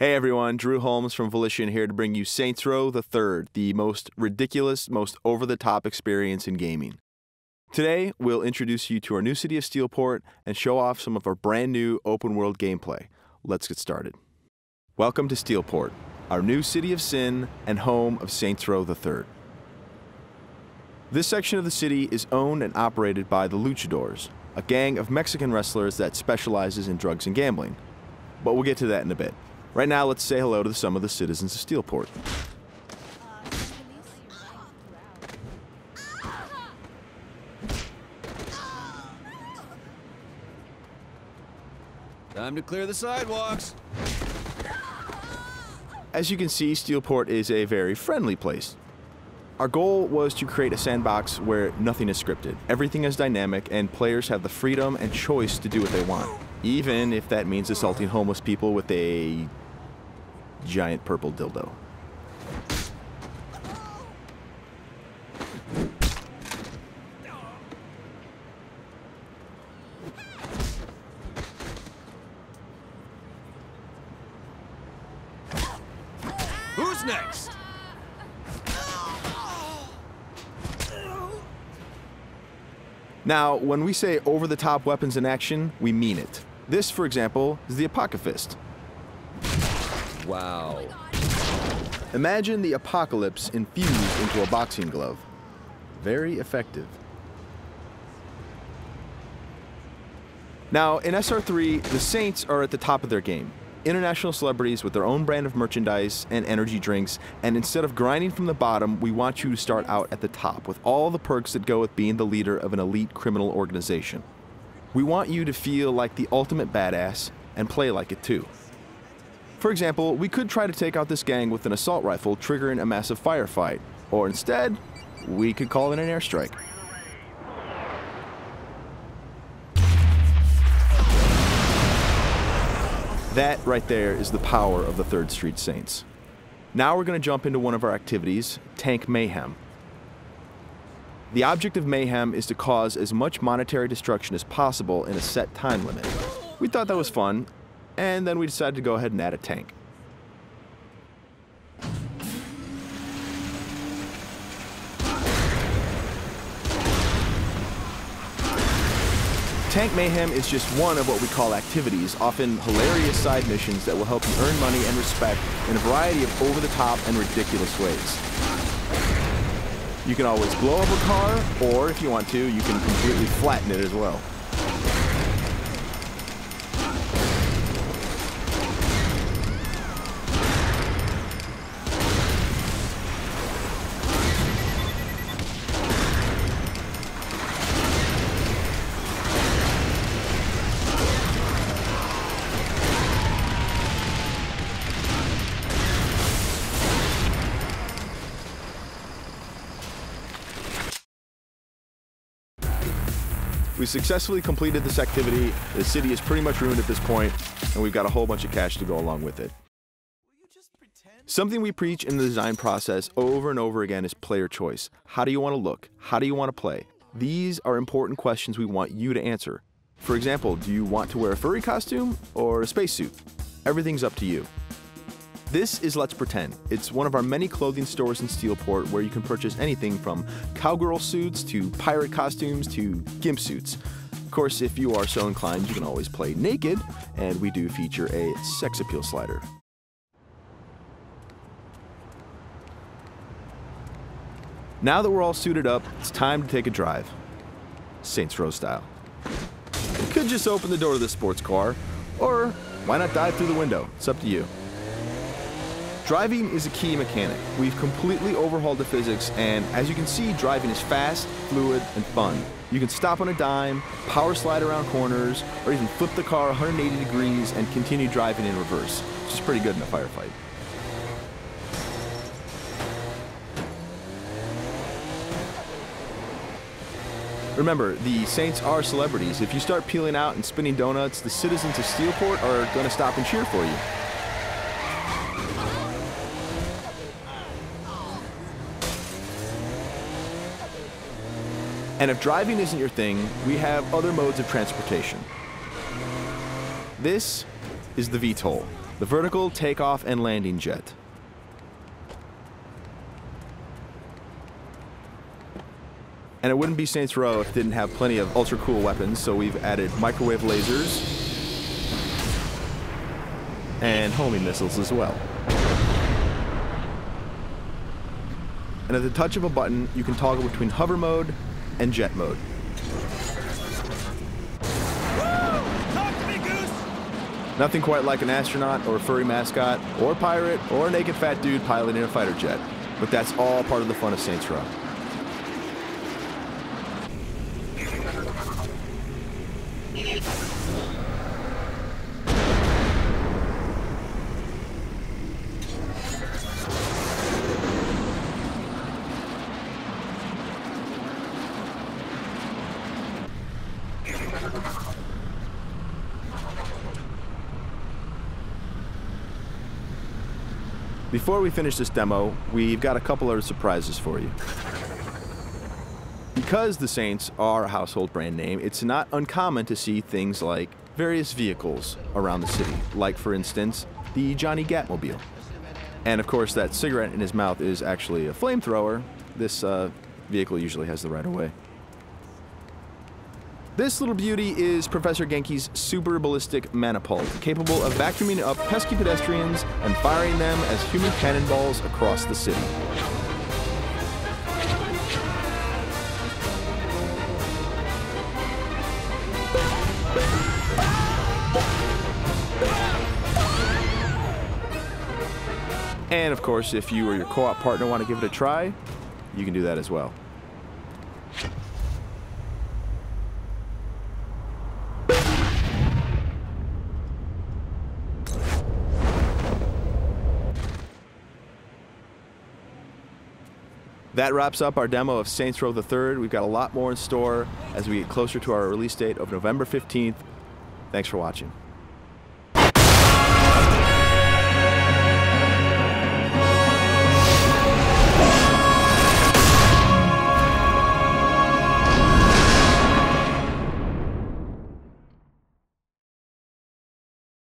Hey everyone, Drew Holmes from Volition here to bring you Saints Row the Third, the most ridiculous, most over-the-top experience in gaming. Today, we'll introduce you to our new city of Steelport and show off some of our brand new open-world gameplay. Let's get started. Welcome to Steelport, our new city of sin and home of Saints Row the Third. This section of the city is owned and operated by the Luchadors, a gang of Mexican wrestlers that specializes in drugs and gambling. But we'll get to that in a bit. Right now, let's say hello to some of the citizens of Steelport. Time to clear the sidewalks. As you can see, Steelport is a very friendly place. Our goal was to create a sandbox where nothing is scripted. Everything is dynamic, and players have the freedom and choice to do what they want, even if that means assaulting homeless people with a giant purple dildo. Who's next? Now, when we say over-the-top weapons in action, we mean it. This, for example, is the Apocafist. Wow. Imagine the apocalypse infused into a boxing glove. Very effective. Now, in SR3, the Saints are at the top of their game. International celebrities with their own brand of merchandise and energy drinks, and instead of grinding from the bottom, we want you to start out at the top with all the perks that go with being the leader of an elite criminal organization. We want you to feel like the ultimate badass and play like it too. For example, we could try to take out this gang with an assault rifle triggering a massive firefight, or instead, we could call it an airstrike. That right there is the power of the 3rd Street Saints. Now we're going to jump into one of our activities, Tank Mayhem. The object of Mayhem is to cause as much monetary destruction as possible in a set time limit. We thought that was fun, and then we decided to go ahead and add a tank. Tank Mayhem is just one of what we call activities, often hilarious side missions that will help you earn money and respect in a variety of over-the-top and ridiculous ways. You can always blow up a car, or if you want to, you can completely flatten it as well. We successfully completed this activity. The city is pretty much ruined at this point, and we've got a whole bunch of cash to go along with it. Something we preach in the design process over and over again is player choice. How do you want to look? How do you want to play? These are important questions we want you to answer. For example, do you want to wear a furry costume or a spacesuit? Everything's up to you. This is Let's Pretend. It's one of our many clothing stores in Steelport where you can purchase anything from cowgirl suits to pirate costumes to gimp suits. Of course, if you are so inclined, you can always play naked, and we do feature a sex appeal slider. Now that we're all suited up, it's time to take a drive. Saints Row style. You could just open the door to the sports car, or why not dive through the window? It's up to you. Driving is a key mechanic. We've completely overhauled the physics, and as you can see, driving is fast, fluid, and fun. You can stop on a dime, power slide around corners, or even flip the car 180 degrees and continue driving in reverse, which is pretty good in a firefight. Remember, the Saints are celebrities. If you start peeling out and spinning donuts, the citizens of Steelport are going to stop and cheer for you. And if driving isn't your thing, we have other modes of transportation. This is the VTOL. the vertical takeoff and landing jet. And it wouldn't be Saints Row if it didn't have plenty of ultra cool weapons, so we've added microwave lasers and homing missiles as well. And at the touch of a button, you can toggle between hover mode and jet mode. Talk to me, Goose! Nothing quite like an astronaut or a furry mascot or pirate or a naked fat dude piloting a fighter jet, but that's all part of the fun of Saints Row. Before we finish this demo, we've got a couple other surprises for you. Because the Saints are a household brand name, it's not uncommon to see things like various vehicles around the city, like, for instance, the Johnny Gatmobile. And of course, that cigarette in his mouth is actually a flamethrower. This vehicle usually has the right-of-way. This little beauty is Professor Genki's super ballistic manipult, capable of vacuuming up pesky pedestrians and firing them as human cannonballs across the city. And of course, if you or your co-op partner want to give it a try, you can do that as well. That wraps up our demo of Saints Row the Third. We've got a lot more in store as we get closer to our release date of November 15th. Thanks for watching.